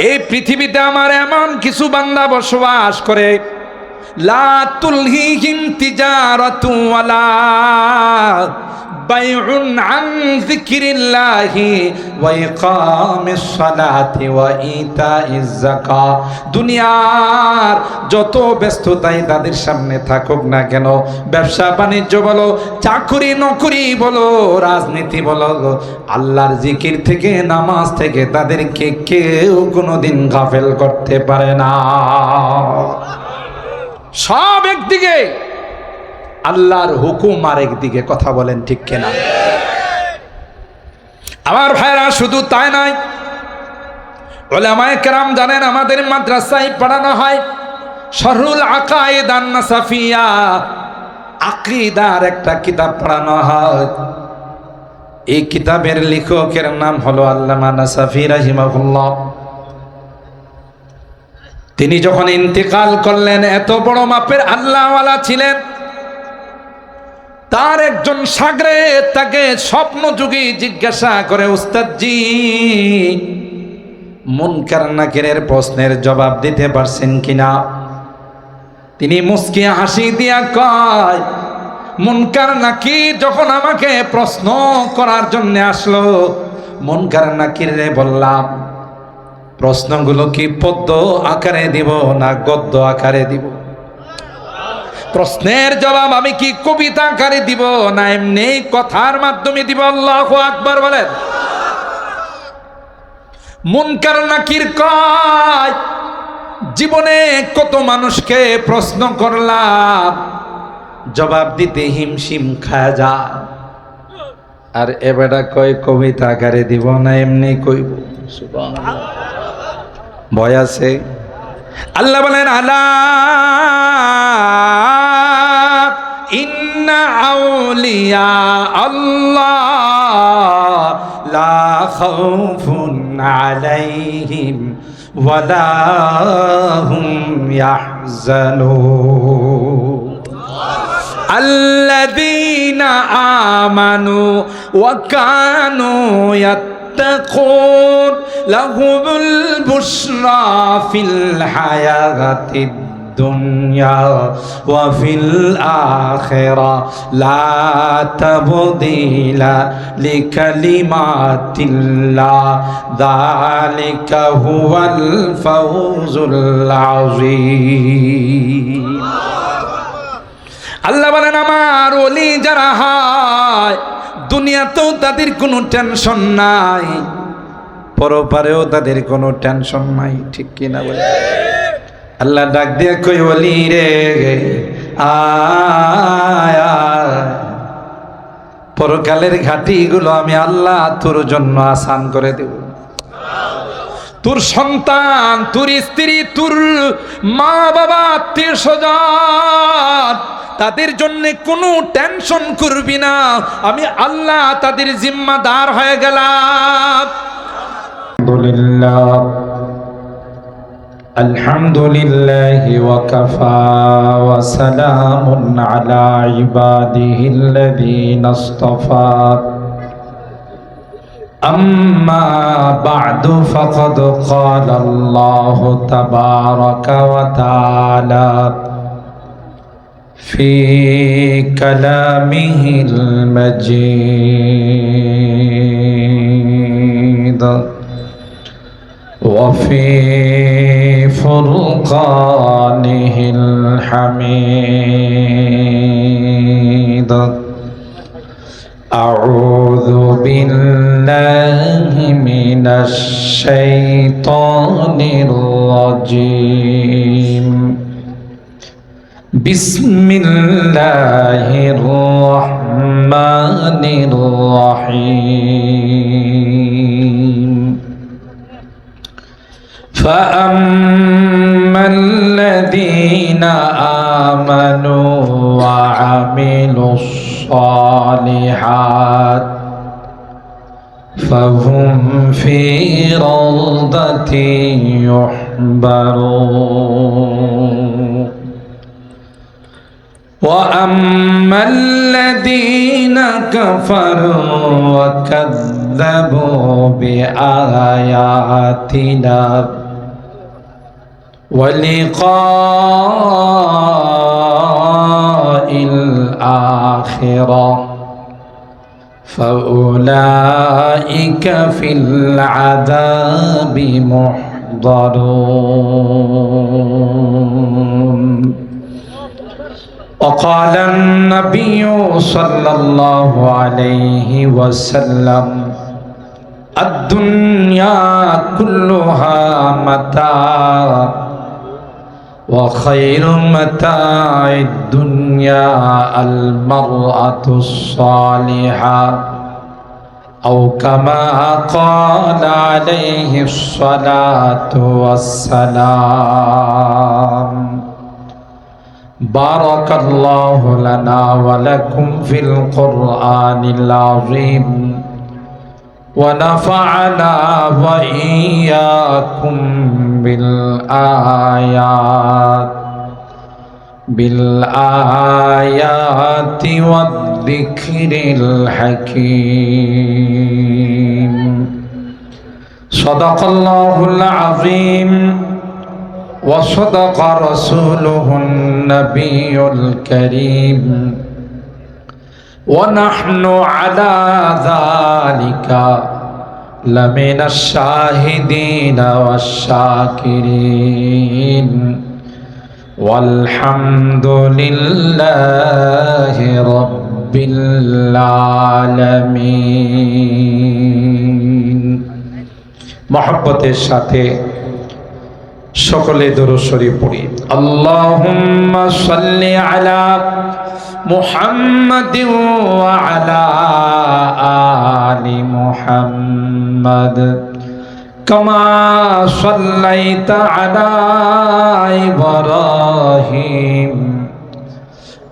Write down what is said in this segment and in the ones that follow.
এই পৃথিবীতে আমার এমন কিছু বান্দা বসবাস করে, লা তুলহিহিম তিজারাতু ওয়ালা বাইউন আন যিকরিল্লাহি ওয়া ইকামিস সালাতি ওয়া ইতাইজ যাকাত। দুনিয়ার যত ব্যস্ততাই তাদের সামনে থাকুক না কেন, ব্যবসা বাণিজ্য বলো, চাকরি নকরি বলো, রাজনীতি বলো, আল্লাহর জিকির থেকে, নামাজ থেকে তাদেরকে কেউ কোনোদিন গাফেল করতে পারে না। সব একদিকে, আল্লাহর হুকুম আর একদিকে। কথা বলেন ঠিক কিনা? আমার ভাইরা, শুধু তাই নয়, উলামায়ে কেরাম জানেন আমাদের মাদ্রাসায় পড়ানো হয় শরহুল আকায়েদ আন-নাসাফিয়া, আকীদার একটা কিতাব পড়ানো হয়। এই কিতাবের লেখকের নাম হলো আল্লামা নাসাফি রাহিমাহুল্লাহ। তিনি যখন ইন্তেকাল করলেন, এত বড় মাপের আল্লাহওয়ালা ছিলেন, তার একজন শাগরেদ তাকে স্বপ্নযোগী জিজ্ঞাসা করে, উস্তাদজি, মুনকার নাকিরের প্রশ্নের জবাব দিতে পারছেন কিনা? তিনি মুস্কি হাসি দিয়া কয়, মুনকার নাকির যখন আমাকে প্রশ্ন করার জন্য আসলো, মুনকার নাকিরে বললাম, প্রশ্নগুলো কি পদ্য আকারে দিব না গদ্য আকারে দিব? প্রশ্নের জবাব আমি কি কবিতা আকারে দিব না এমনি কথার মাধ্যমে দিব? আল্লাহু আকবার বলেন। মুনকার নাকির কয়, জীবনে কত মানুষকে প্রশ্ন করলাম, জবাব দিতে হিমশিম খায় যা, আর এবারে কয় কবিতা আকারে দিব না এমনি কইব। সুবহানাল্লাহ, ভয় আছে? আল্লাহ বলেন, আলা ইন্না আউলিয়া আল্লাহ লা খাউফুন আলাইহিম ওয়ালা হুম ইয়াহজানুন আল্লাযীনা আমানু ওয়া কানু يتقون لهم البشرى في الحياة الدنيا وفي الآخرة لا تبديل لكلمات الله ذلك هو الفوز العظيم। আল্লাহ বলেন, আমার ওলি যারা হয়, দুনিয়াতেও তাদের কোনো টেনশন নাই, পরপারেও তাদের কোনো টেনশন নাই। ঠিক কিনা বলে? আল্লাহ ডাক দিয়ে কই, ওলি রে আয়, পরকালের ঘাটিগুলো আমি আল্লাহ তোর জন্য আসান করে দেব। তোর সন্তান, তোর স্ত্রী, তোর মা বাবা, আত্মীয় স্বজন, তাদের জন্য কোনো টেনশন করবি না, আমি আল্লাহ তাদের জিম্মাদার হয়ে গেলাম। আলহামদুলিল্লাহি ওয়া কাফা ওয়া সালামুন আলা ইবাদিহিল্লাযীনা ইসতাফা আম্মা বা'দু ফাকাদ ক্বালা আল্লাহু তাবারাকা ওয়া তাআলা في كلامه المجيد وفي فرقانه الحميد أعوذ بالله من الشيطان الرجيم بسم الله الرحمن الرحيم فأما الذين آمنوا وعملوا الصالحات فهم في روضة يحبرون وأما الذين كفروا وكذبوا بآياتنا ولقاء الآخرة فأولئك في العذاب محضرون. وقال النبي صلى الله عليه وسلم الدنيا كلها متاع وخير متاع الدنيا المرأة الصالحة أو كما قال عليه الصلاة والسلام. بارك الله لنا ولكم في القرآن العظيم ونفعنا وإياكم بالآيات والذكر الحكيم. صدق الله العظيم وصدق رسوله النبي الكريم ونحن على ذلك لمن الشاهدين والشاكرين والحمد لله رب العالمين. محبতের সাথে সকলে দরুদ শরীফ পড়ি। আল্লাহুম্মা সাল্লি আলা محمد وعلى آل محمد كما صليت على إبراهيم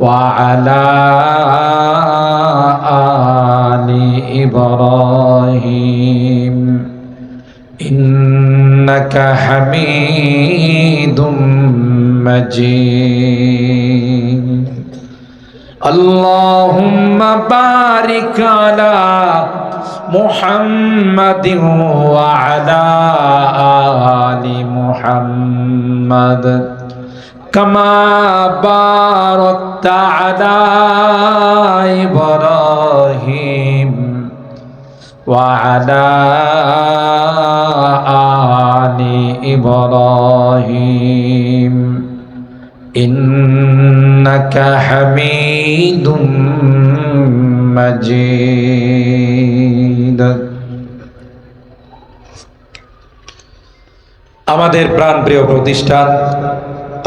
وعلى آل إبراهيم إنك حميد مجيد. اللهم بارك على محمد وعلى آل محمد كما باركت على إبراهيم وعلى آل إبراهيم إنك حميد مجيد. আমাদের প্রাণপ্রিয় প্রতিষ্ঠান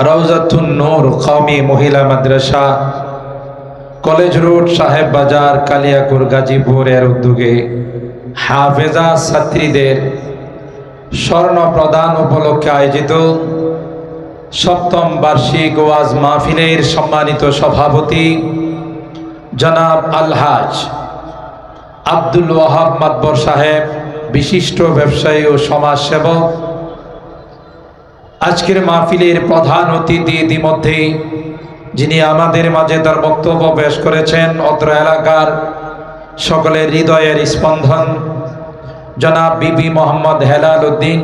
রওজাতুন নূর কওমি মহিলা মাদ্রাসা কলেজ রোড সাহেব বাজার কালিয়াকুর গাজীপুরের উদ্যোগে হাফেজা ছাত্রীদের স্বর্ণ প্রদান উপলক্ষে আয়োজিত সপ্তম বার্ষিক ওয়াজ মাহফিলের সম্মানিত সভাপতি জনাব আলহাজ আব্দুল ওয়াহাব মাতবর সাহেব, বিশিষ্ট ব্যবসায়ী ও সমাজসেবক, আজকের মাহফিলের প্রধান অতিথি ইতিমধ্যে যিনি আমাদের মাঝে তার বক্তব্য পেশ করেছেন, অত্র এলাকার সকলের হৃদয়ের স্পন্দন জনাব বিবি মোহাম্মদ হেলাল উদ্দিন,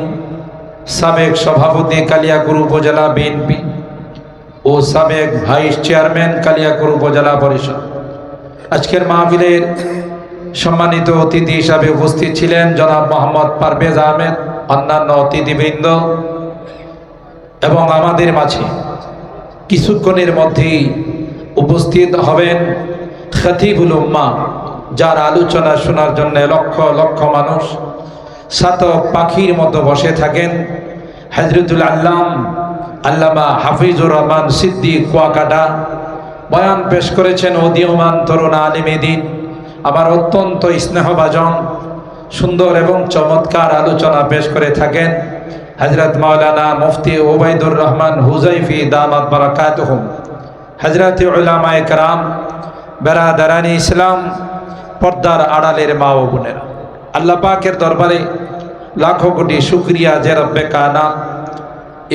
সাবেক সভাপতি কালিয়াকুর উপজেলা বিএনপি ও সাবেক ভাইস চেয়ারম্যান কালিয়াকুর উপজেলা পরিষদ। আজকের মাহফিলের সম্মানিত অতিথি হিসাবে উপস্থিত ছিলেন জনাব মোহাম্মদ পারভেজ আহমেদ, অন্যান্য অতিথিবৃন্দ এবং আমাদের মাঝে কিছুক্ষণের মধ্যেই উপস্থিত হবেন খতিবুল উম্মাহ, যার আলোচনা শোনার জন্য লক্ষ লক্ষ মানুষ সাতক পাখির মতো বসে থাকেন। হযরতুল আল্লামা হাফিজুর রহমান সিদ্দিক কুয়াকাটা বয়ান পেশ করেছেন। উদীয়মান তরুণ আলেমে দ্বীন, আবার অত্যন্ত স্নেহভাজন সুন্দর এবং চমৎকার আলোচনা পেশ করে থাকেন হযরত মাওলানা মুফতি ওবাইদুর রহমান হুযাইফি দামাত বারাকাতুহুম। হযরত উলামায়ে কেরাম, বেরাদারানি ইসলাম, পর্দার আড়ালের মা ও বোনেরা, আল্লাহ পাকের দরবারে লাখো কোটি শুকরিয়া যে রব্বে কায়নাত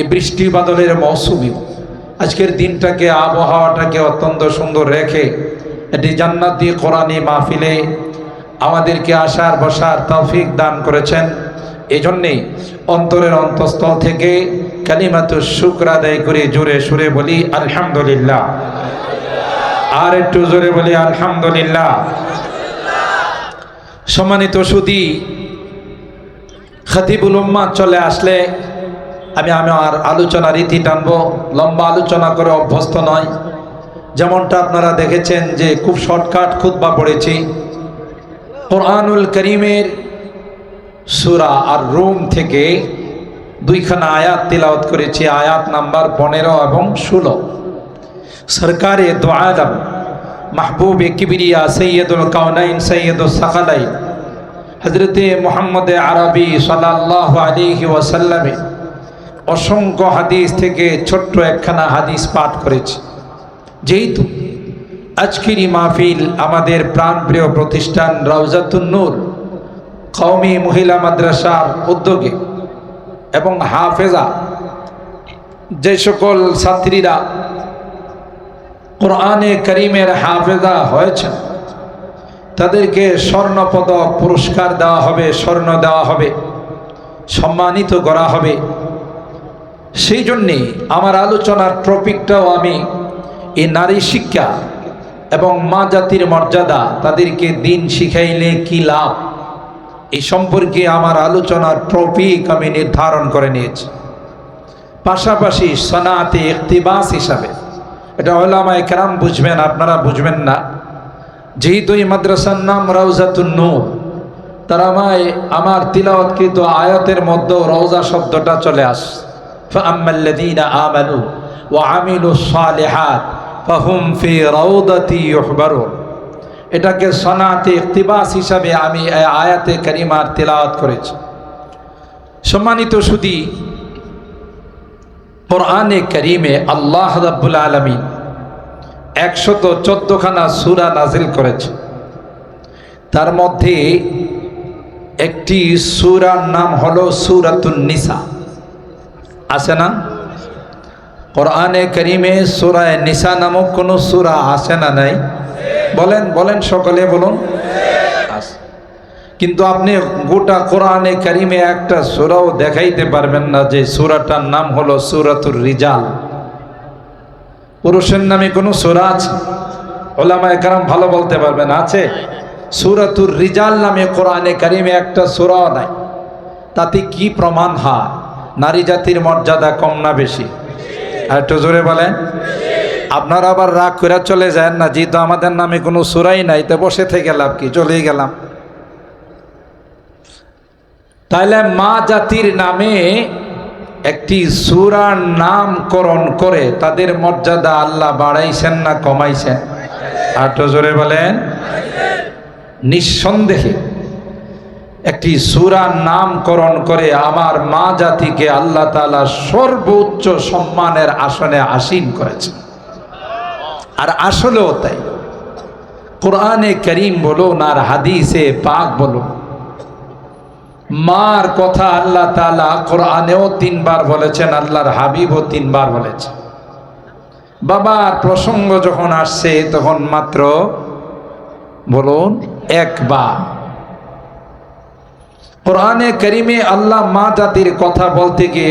এই বৃষ্টি বাদলের মৌসুমী আজকের দিনটাকে, আবহাওয়াটাকে অত্যন্ত সুন্দর রেখে এটি জান্নাতি কোরআনী মাহফিলে আমাদেরকে আসার বসার তৌফিক দান করেছেন। এই জন্যেই অন্তরের অন্তঃস্থল থেকে কালিমাতুশ শুকর আদায় করে জোরে সুরে বলি আলহামদুলিল্লাহ। আর একটু জোরে বলি আলহামদুলিল্লাহ। সম্মানিত সুধী, খতিবুল উম্মাহ চলে আসলে আমি আর আলোচনা রীতি টানবো, লম্বা আলোচনা করে অভ্যস্ত নয়। যেমনটা আপনারা দেখেছেন যে খুব শর্টকাট খুতবা পড়েছি। কোরআনুল করিমের সূরা আর রুম থেকে দুইখানা আয়াত তিলাওয়াত করেছি, আয়াত নাম্বার 15 এবং 16। সরকারে দো আলম মাহবুব কিবরিয়া সৈয়দুল কাউনাইন সৈয়দুল সাকালাইন হযরতে মুহাম্মদ আরবি সাল্লাল্লাহু আলাইহি ওয়াসাল্লামে অসংখ্য হাদিস থেকে ছোট্ট একখানা হাদিস পাঠ করেছি। যেহেতু আজকের এই মাহফিল আমাদের প্রাণপ্রিয় প্রতিষ্ঠান রওজাতুন নূর কওমি মহিলা মাদ্রাসার উদ্যোগে এবং হাফেজা যে সকল ছাত্রীরা কোরআনে করিমের হাফেজা হয়েছেন তাদেরকে স্বর্ণপদক পুরস্কার দেওয়া হবে, স্বর্ণ দেওয়া হবে, সম্মানিত করা হবে। সেই জন্যে আমার আলোচনার টপিকটাও আমি এই নারী শিক্ষা এবং মা জাতির মর্যাদা, তাদেরকে দিন শিখাইলে কি লাভ, এই সম্পর্কে আমার আলোচনার টপিক আমি নির্ধারণ করে নিয়েছি। পাশাপাশি সনাতে ইকতিবাস হিসাবে, এটা উলামায়ে কেরাম বুঝবেন, আপনারা বুঝবেন না। যেহেতু এই মাদ্রাসার নাম রওজাতুন নূর, তারা আমার তিলাওয়াতকৃত আয়াতের মধ্যে রওজা শব্দটা চলে আসে। ফাআম্মাল্লাযীনা আমানু ওয়া আমিলুস সালিহাত ফাহুম ফি রাউদাতি ইউহবারুন। এটাকে সনাতে ইকতিবাস হিসাবে আমি এই আয়াতে কারিমার তিলাওয়াত করেছি। সম্মানিত সুধী, কোরআনে কারিমে আল্লাহ রাব্বুল আলামিন 114খানা সূরা নাজিল করেছে। তার মধ্যে একটি সূরার নাম হলো সূরাতুন নিসা। আছে না? কোরআনে কারিমে সূরা নিসা নামক কোন সূরা আছে না? নাই? বলেন বলেন, সকলে বলুন। কিন্তু আপনি গোটা কোরআনে কারিমে একটা সূরাও দেখাইতে পারবেন না যে সূরাটার নাম হলো সূরাতুর রিজাল। পুরুষের নামে কোনো সূরা আছে? উলামায়ে কেরাম ভালো বলতে পারবেন আছে? সূরাতুর রিজাল নামে কোরআনে কারিমে একটা সূরাও নাই। তাতে কি প্রমাণ হয়? নারী জাতির মর্যাদা কম না বেশি? আর একটু জোরে বলেন। আপনারা আবার রাগ করে চলে যায় না, যেহেতু আমাদের নামে কোনো সূরাই নাই, তো বসে থেকে লাভ কি, চলেই গেলাম। তাহলে মা জাতির নামে একটি সূরার নামকরণ করে তাদের মর্যাদা আল্লাহ বাড়াইছেন না কমাইছেন? আর তো জোরে বলেন। নিঃসন্দেহে একটি সূরার নামকরণ করে আমার মা জাতিকে আল্লাহ তাআলা সর্বোচ্চ সম্মানের আসনে আসীন করেছেন। আর আসলেও তাই। কোরআনে কারীম বলুন আর হাদিসে পাক বলুন, মার কথা আল্লাহ তাআলা কোরআনেও 3 বার বলেছেন, আল্লাহর হাবিবও 3 বার বলেছেন। বাবার প্রসঙ্গ যখন আসছে তখন মাত্র বলুন 1 বার। কোরআনে কারীমে আল্লাহ মা জাতির কথা বলতে গিয়ে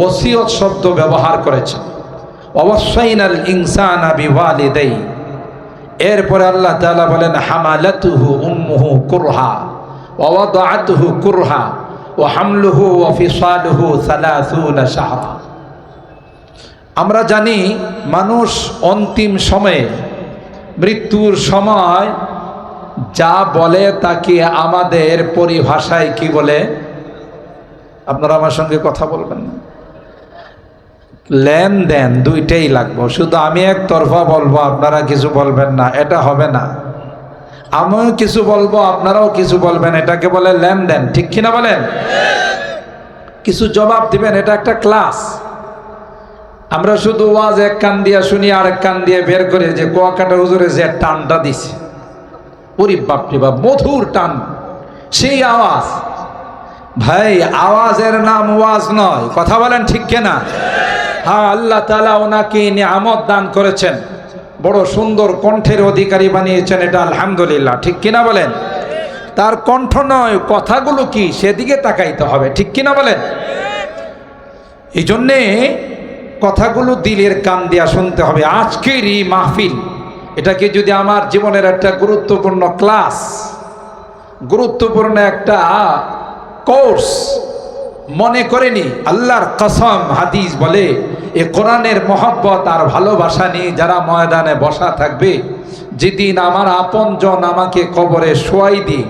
ওসিয়ত শব্দ ব্যবহার করেছেন। ওয়াসাইনাল ইনসানা বিওয়ালিদাই। এরপরে আল্লাহ তাআলা বলেন হামালাতুহু উম্মুহু কুরহা ওয়া ওয়াদাআতুহু কুরহা ওয়া হামলুহু ওয়া ফিসালুহু 30 শাহরা। আমরা জানি মানুষ অন্তিম সময়ে, মৃত্যুর সময় যা বলে তাকে আমাদের পরিভাষায় কি বলে? আপনারা আমার সঙ্গে কথা বলবেন না। লেনদেন দুইটাই লাগবে। শুধু আমি একতরফা বলবো, আপনারা কিছু বলবেন না, এটা হবে না। আমিও কিছু বলবো, আপনারাও কিছু বলবেন, এটাকে বলে লেনদেন। ঠিক কিনা বলেন? কিছু জবাব দিবেন, এটা একটা ক্লাস। আমরা শুধু ওয়াজ এক কান দিয়ে শুনি আর এক কান দিয়ে বের করে যে কুয়াকাটা হুজুরে যে টানটা দিছে, ওরে বাপরে বাপ, মধুর টান, সেই আওয়াজ। ভাই, আওয়াজের নাম ওয়াজ নয়। কথা বলেন ঠিক কিনা? হ্যাঁ, আল্লাহ তাআলা ওনাকে নিয়ামত দান করেছেন, বড় সুন্দর কণ্ঠের অধিকারী বানিয়েছেন, এটা আলহামদুলিল্লাহ। ঠিক কিনা বলেন? তার কণ্ঠ নয়, কথাগুলো কি সেদিকে তাকাইতে হবে, ঠিক কিনা বলেন? এই জন্যে কথাগুলো দিলের কান দিয়া শুনতে হবে। আজকের এই মাহফিল, এটাকে যদি আমার জীবনের একটা গুরুত্বপূর্ণ ক্লাস, গুরুত্বপূর্ণ একটা কোর্স মনে করেনি, আল্লাহর কসম হাদিস বলে এ কোরআনের মহব্বত আর ভালোবাসা নিয়ে যারা ময়দানে বসা থাকবে, যেদিন আমার আপনজন আমাকে কবরে শোয়াই দিয়ে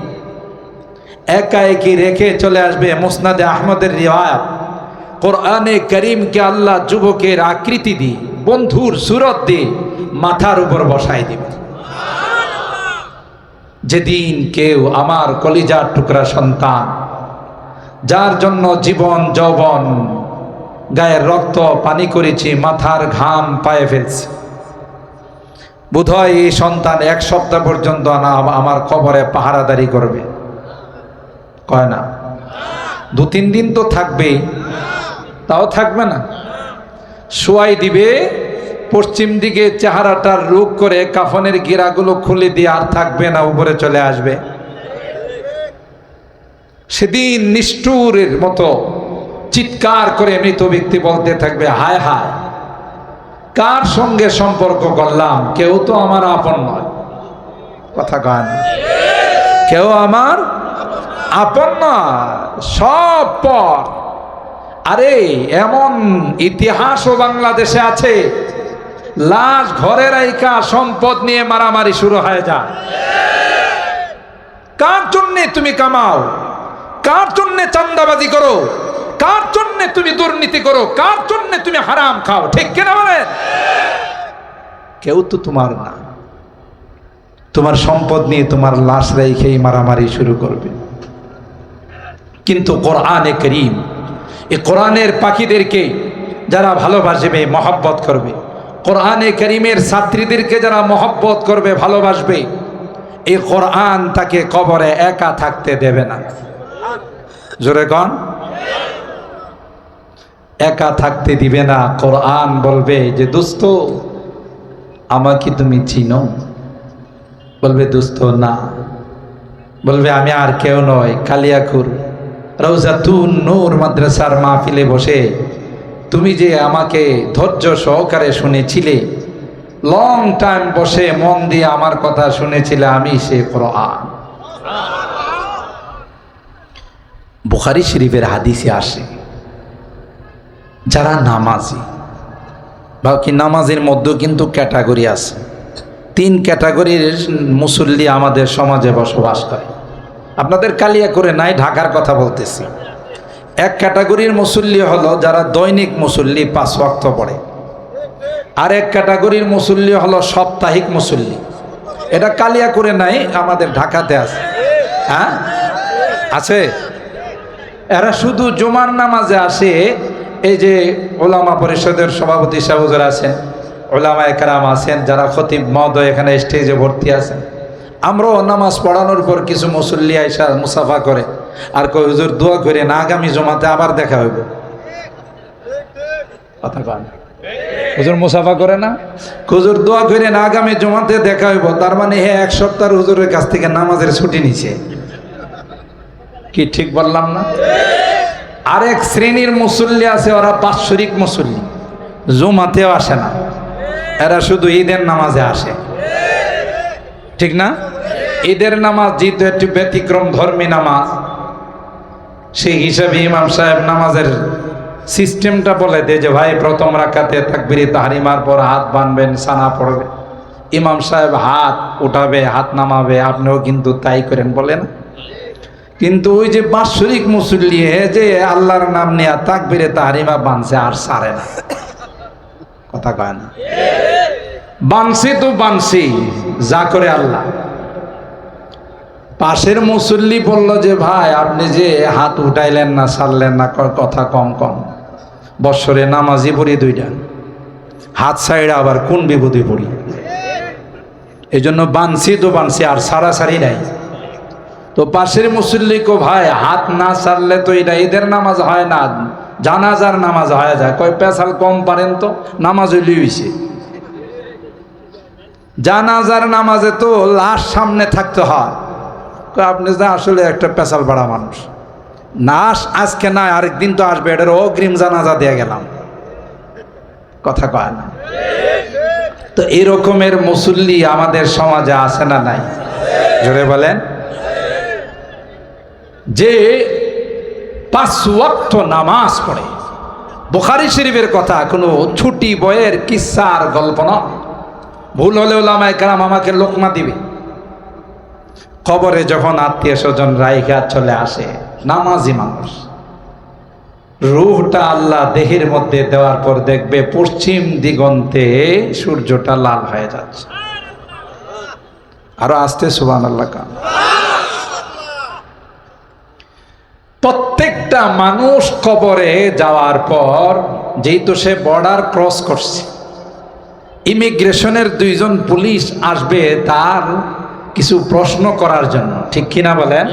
একা একই রেখে চলে আসবে, মুসনাদে আহমদের রিওয়ায়াত, কোরআনে করিমকে আল্লাহ যুবকের আকৃতি দিয়ে, বন্ধুর সুরত দিয়ে মাথার উপর বসাই দিবে। যেদিন কেউ আমার কলিজার টুকরা সন্তান, যার জন্য জীবন যৌবন গায়ের রক্ত পানি করেছি, মাথার ঘাম পায়ে ফেলছি, বোধহয় এই সন্তান এক সপ্তাহ পর্যন্ত আমার কবরে পাহারাদারি করবে, কয় না? 2-3 দিন তো থাকবেই, তাও থাকবে না, শোয়াই দিবে পশ্চিম দিকে, চেহারাটার রূপ করে কাফনের গিরাগুলো খুলে দিয়ে আর থাকবে না, উপরে চলে আসবে। সেদিন নিষ্ঠুরের মতো চিৎকার করে মৃত ব্যক্তি বলতে থাকবে, হায় হায়, কার সঙ্গে সম্পর্ক করলাম, কেউ তো আমার আপন নয়। কথা গান, কেউ আমার আপন নয়, সব পর। আরে এমন ইতিহাসও বাংলাদেশে আছে, লাশ ঘরে রাইখা সম্পদ নিয়ে মারামারি শুরু হয়ে যায়। কার জন্যে তুমি কামাও, কার জন্যে চাঁদাবাজি করো, কার জন্যে তুমি দুর্নীতি করো, কার জন্যে তুমি হারাম খাও, ঠিক কিনা বলেন? কেউ তো তোমার না, তোমার সম্পদ নিয়ে তোমার লাশ রেখেই মারামারি শুরু করবে। কিন্তু কোরআনে করিম, এই কোরআনের পাখিদেরকে যারা ভালোবাসবে, মহব্বত করবে, কোরআনে করিমের ছাত্রীদেরকে যারা মহব্বত করবে, ভালোবাসবে, এই কোরআন তাকে কবরে একা থাকতে দেবে না। জোরে কন, একা থাকতে দিবে না। কোরআন বলবে যে দোস্ত আমাকে তুমি চিনো? বলবে দোস্ত না। বলবে আমি আর কেউ নয়, কালিয়াকুর রওজাতুন নূর মাদ্রাসার মাহফিলে বসে তুমি যে আমাকে ধৈর্য সহকারে শুনেছিলে, লং টাইম বসে মন দিয়ে আমার কথা শুনেছিলে, আমি সে কোরআন। বুখারী শরীফের হাদিসে আসে, যারা নামাজি, বাকি নামাজের মধ্যে কিন্তু ক্যাটাগরি আছে, 3 ক্যাটাগরির মুসল্লি আমাদের সমাজে বসবাস করে। আপনাদের কালিয়াকুরে নাই, ঢাকার কথা বলতেছি। এক ক্যাটাগরির মুসল্লি হলো যারা দৈনিক মুসল্লি, 5 ওয়াক্ত পড়ে। আর এক ক্যাটাগরির মুসল্লি হলো সাপ্তাহিক মুসল্লি। এটা কালিয়াকুরে নাই, আমাদের ঢাকাতে আছে। হ্যাঁ আছে। এরা শুধু জুমার নামাজে আসে। এই যে ওলামা পরিষদের সভাপতি সাহেব হুজুর আছেন, ওলামা একরাম আছেন, যারা খতিব মহোদয় এখানে স্টেজে ভর্তি আছেন, আমরাও নামাজ পড়ানোর পর কিছু মুসল্লি আইসা মুসাফা করে আর কই হুজুর দোয়া করে না, আগামী জমাতে আবার দেখা হইব। কথা কন, হুজুর মুসাফা করে না, হুজুর দোয়া করে না, আগামী জমাতে দেখা হইব। তার মানে হে 1 সপ্তাহ হুজুরের কাছ থেকে নামাজের ছুটি নিছে। কি ঠিক বললাম না? আরেক শ্রেণীর মুসল্লি আছে, ওরা বাৎসরিক মুসল্লি, জুমাতেও আসে না, এরা শুধু ঈদের নামাজে আসে। ঠিক না? ঈদের নামাজ যেহেতু একটি ব্যতিক্রম ধর্মী নামাজ, সেই হিসাবে ইমাম সাহেব নামাজের সিস্টেমটা বলে দেয় যে ভাই প্রথম রাকাতে তাকবীরে তাহরিমার পর হাত বাঁধবেন, সানা পড়বে, ইমাম সাহেব হাত উঠাবে, হাত নামাবে, আপনিও কিন্তু তাই করেন, বলে না? কিন্তু ওই যে বাৎসরিক মুসল্লি যে আল্লাহর নাম নিয়ে তাকবীরে তাহরিমা বানছে আর সারে না। কথা কয় না? বানছি তো বানছি, যা করে আল্লাহ। পাশের মুসল্লি বলল যে ভাই আপনি যে হাত উঠাইলেন না, ছাড়লেন না, কথা কম কম, বৎসরে নামাজি পড়ি 2টা, হাত ছাইড়া আবার কোন বিভূতি পড়ি, এই জন্য বানছি তো বানছি, আর সারাসারি নাই। তো পাশের মুসল্লি কো ভাই হাত না ছাড়লে তো এটা ঈদের নামাজ হয় না, জানাজার নামাজ হয়ে যায়। কয় পেশাল কম পারেন তো, নামাজ হইছে। জানাজার নামাজে তো লাশ সামনে থাকতে হয়, আপনি যে আসলে একটা পেশাল বাড়া মানুষ, না আজকে না আরেকদিন তো আসবে, এটার অগ্রিম জানাজা দিয়ে গেলাম, কথা কয় না? তো এরকমের মুসল্লি আমাদের সমাজে আছে না নাই? জোরে বলেন। যে 5 ওয়াক্ত নামাজ পড়ে, বুখারী শরীফের কথা, কোনো ছুটি বইয়ের কিস্সার গল্প না। ভুল হলে ওলামায়ে কেরাম আমাকে লোকমা দিবে। কবরে যখন আত্মীয় স্বজন রাইখা চলে আসে, নামাজি মানুষ, রূহটা আল্লাহ দেহের মধ্যে দেওয়ার পর দেখবে পশ্চিম দিগন্তে সূর্যটা লাল হয়ে যাচ্ছে। আরো আসতে সুবহানাল্লাহ কান। প্রত্যেকটা মানুষ কবরে যাওয়ার পর, যেহেতু সে বর্ডার ক্রস করছে, ইমিগ্রেশনের 2 জন পুলিশ আসবে তার কিছু প্রশ্ন করার জন্য, ঠিক কিনা বলেন?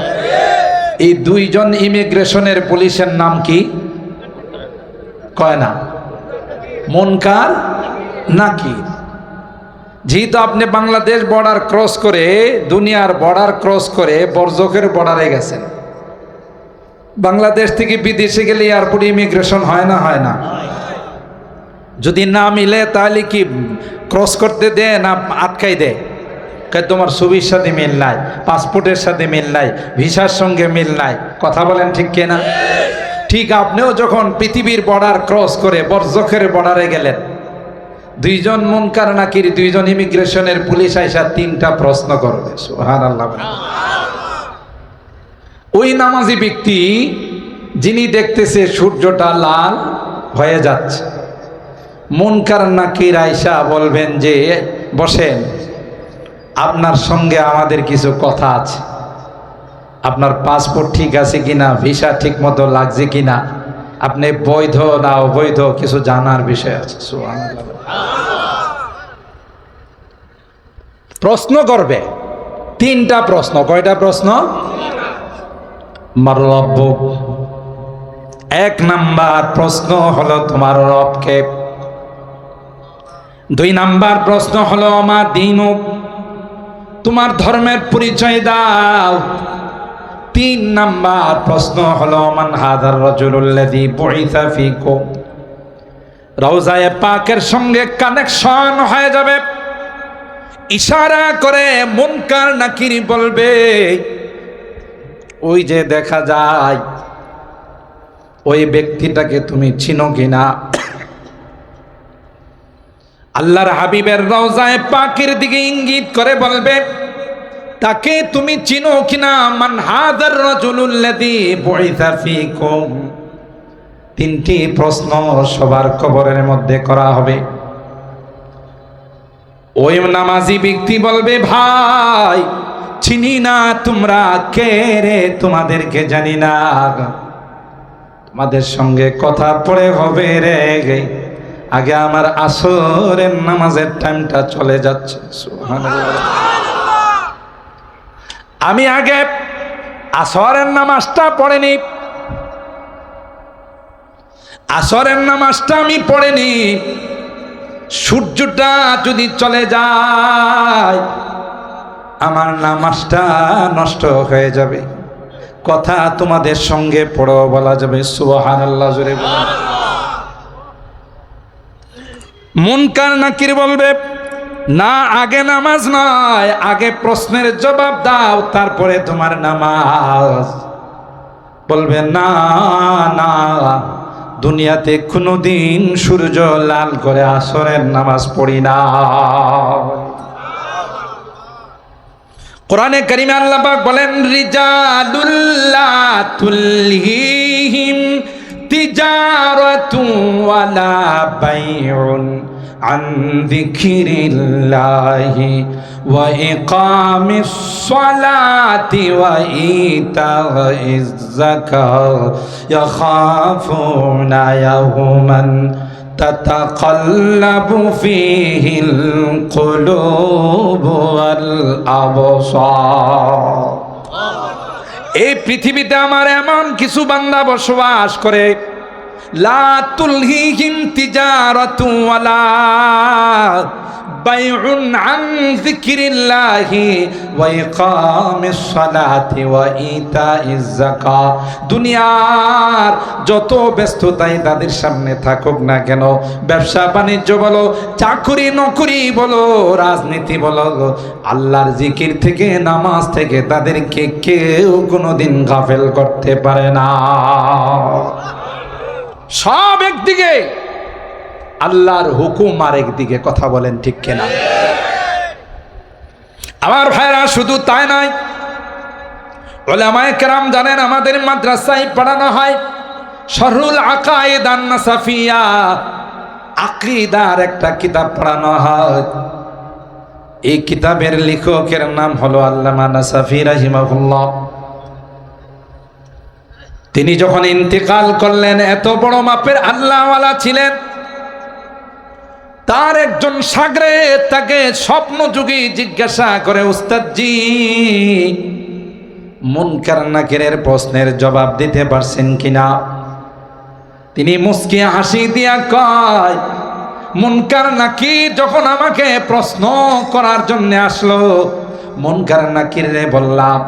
এই 2 জন ইমিগ্রেশনের পুলিশের নাম কি? কয় না? মুনকার নাকির। যেহেতু আপনি বাংলাদেশ বর্ডার ক্রস করে, দুনিয়ার বর্ডার ক্রস করে বরজখের বর্ডারে গেছেন, বাংলাদেশ থেকে বিদেশে গেলে এয়ারপোর্টে ইমিগ্রেশন হয় না? হয় না? যদি না মিলে তাহলে কি ক্রস করতে দেয় না আটকাই দেয়? তোমার ছবির সাথে মিল নাই, পাসপোর্টের সাথে মিল নাই, ভিসার সঙ্গে মিল নাই, কথা বলেন ঠিক কিনা? ঠিক আপনিও যখন পৃথিবীর বর্ডার ক্রস করে বরজখের বর্ডারে গেলেন, 2 জন মুনকার নাকির, 2 জন ইমিগ্রেশনের পুলিশ আইসা 3টা প্রশ্ন করবে। সুবহানাল্লাহ। ওই নামাজি ব্যক্তি যিনি দেখতেছে সূর্যটা লাল হয়ে যাচ্ছে, মুনকার নাকির আইসা বলবেন যে বসেন, আপনার সঙ্গে আমাদের কিছু কথা আছে, আপনার পাসপোর্ট ঠিক আছে কিনা, ভিসা ঠিক মতো লাগছে কিনা, আপনি বৈধ না অবৈধ কিছু জানার বিষয় আছে। সুবহানাল্লাহ। প্রশ্ন করবে 3টা প্রশ্ন। কয়টা প্রশ্ন? মার রব্বুক, 1 নাম্বার প্রশ্ন হলো তোমার রবকে। 2 নাম্বার প্রশ্ন হলো আমার দীনুক, তোমার ধর্মের পরিচয় দাও। 3 নাম্বার প্রশ্ন হলো মান হাদার রাজুলুল্লাযী বুইসা ফীকুম। রওজায়ে পাকের সঙ্গে কানেকশন হয়ে যাবে। ইশারা করে মুনকার নাকির বলবে, ওই যে দেখা যায় ওই ব্যক্তিটাকে তুমি চিনো কিনা? আল্লাহর হাবিবের রওজায়ে পাকের দিকে ইঙ্গিত করে বলবে, তাকে তুমি চিনো কিনা? মান হাদার রাজুলুল্লাযী বুইসা ফীকুম। 3টি প্রশ্ন সবার কবরের মধ্যে করা হবে। ওই নামাজি ব্যক্তি বলবে, ভাই চিনি না, তোমরা কে রে? তোমাদেরকে জানি না, তোমাদের সঙ্গে কথা পড়ে হবে রে, আগে আমার আসরের নামাজের টাইমটা চলে যাচ্ছে। সুবহানাল্লাহ। আমি আগে আসরের নামাজটা পড়েনি, আসরের নামাজটা আমি পড়েনি। সূর্যটা যদি চলে যায় আমার নামাজটা নষ্ট হয়ে যাবে, কথা তোমাদের সঙ্গে পড়ো বলা যাবে। সুবহানাল্লাহ। জোরে বলুন। মুনকার নাকির বলবে, না, আগে নামাজ নয়, আগে প্রশ্নের জবাব দাও, তারপরে তোমার নামাজ। বলবে, না না, দুনিয়াতে কোনোদিন সূর্য লাল করে আসরের নামাজ পড়ি না। কোরআনে কারিমে আল্লাহ পাক বলেন, রিজালুল্লা তুলহিহিম তিজারাতু ওয়ালা বাইউন আন যিকরিল্লাহি ওয়া ইকামিস সালাতি ওয়া ইতাইজ যাকাত ইয়াখাফুনা ইয়াওমান তাতাকাল্লাবু ফীহিল কুলুবু ওয়াল আবসার। এই পৃথিবীতে আমার এমন কিছু বান্দা বসবাস করে, লা তুলহিহিম তিজারাতু ওয়ালা বাইউন আন যিকরিল্লাহি ওয়া ইকামিস সালাতি ওয়া ইতাইজ যাকাত। দুনিয়ার যত ব্যস্ততাই তাদের সামনে থাকুক না কেন, ব্যবসা বাণিজ্য বলো, চাকরি নকরি বলো, রাজনীতি বলো, আল্লাহর জিকির থেকে, নামাজ থেকে তাদেরকে কেউ কোনোদিন গাফেল করতে পারে না। সব একদিকে, আল্লাহর হুকুম আর একদিকে। কথা বলেন ঠিক কিনা? আমার ভাইরা, শুধু তাই নয়, উলামায়ে কেরাম জানেন আমাদের মাদ্রাসায় পড়ানো হয় শরহুল আকায়েদ আন-নাসাফিয়া, আকীদার একটা কিতাব পড়ানো হয়। এই কিতাবের লেখকের নাম হলো আল্লামা নাসাফি রাহিমাহুল্লাহ। তিনি যখন ইন্তেকাল করলেন, এত বড় মাপের আল্লাহওয়ালা ছিলেন, তার একজন শাগরেদ তাকে স্বপ্নযোগী জিজ্ঞাসা করে, উস্তাদজি, মুনকার নাকিরের প্রশ্নের জবাব দিতে পারছেন কিনা? তিনি মুস্কি হাসি দিয়া কয়, মুনকার নাকির যখন আমাকে প্রশ্ন করার জন্য আসলো, মুনকার নাকিরে বললাম,